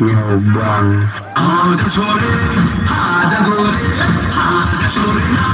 nyobang aja sore aja gore aja sore na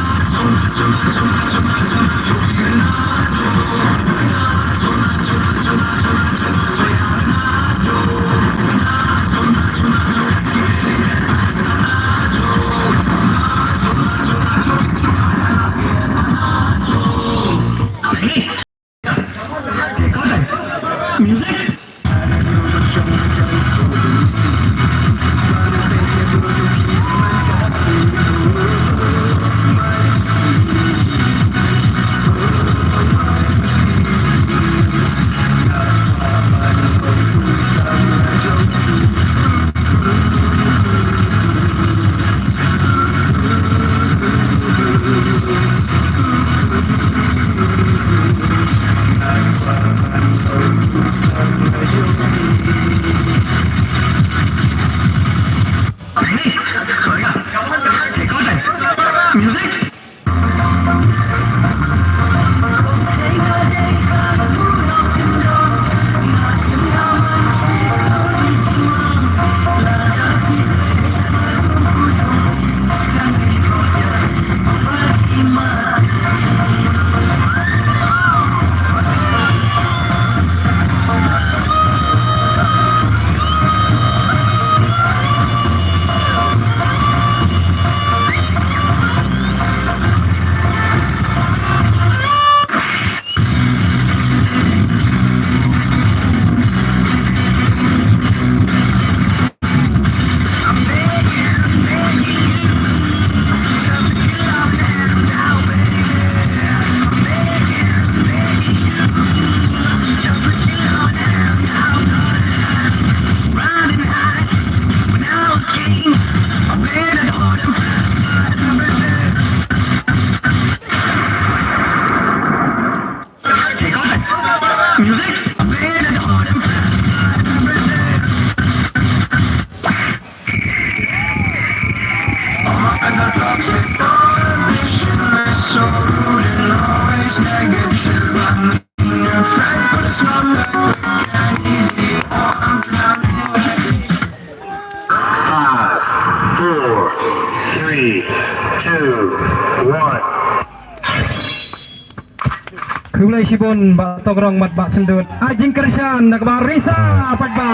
Kulai Shibun Bak Togrong Mat Bak Sendut Ajing Kershan Nakbar Risa Padba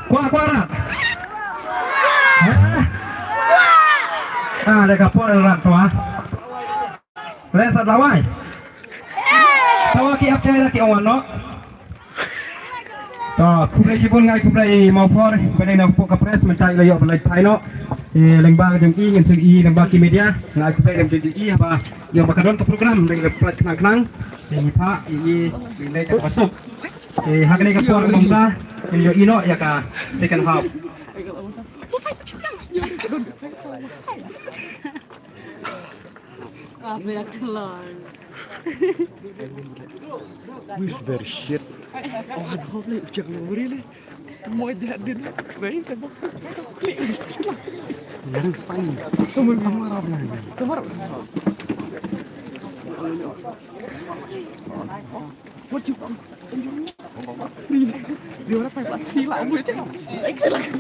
Kuat ada kapal rat tua lesat lawai tawa ki apa lagi awan no kulai Shibun ngai kulai mau for pada nak pok kapres mencari layok belai thai no lembang jam i ngan segi lembang ki media ngai kulai jam i apa yang bakal untuk program dengan kenang-kenang ini pak ini nilai tak masuk hak ni kapal bangsa yang ino ya ka second half Banyak telur. Wis very shit. Oh, hopefully jangan really. Semua dia din. Baik, tembak. Harus fine. Kamu marah lagi. Marah. What you want? Dia orang tak hilang boleh cakap. Excellent.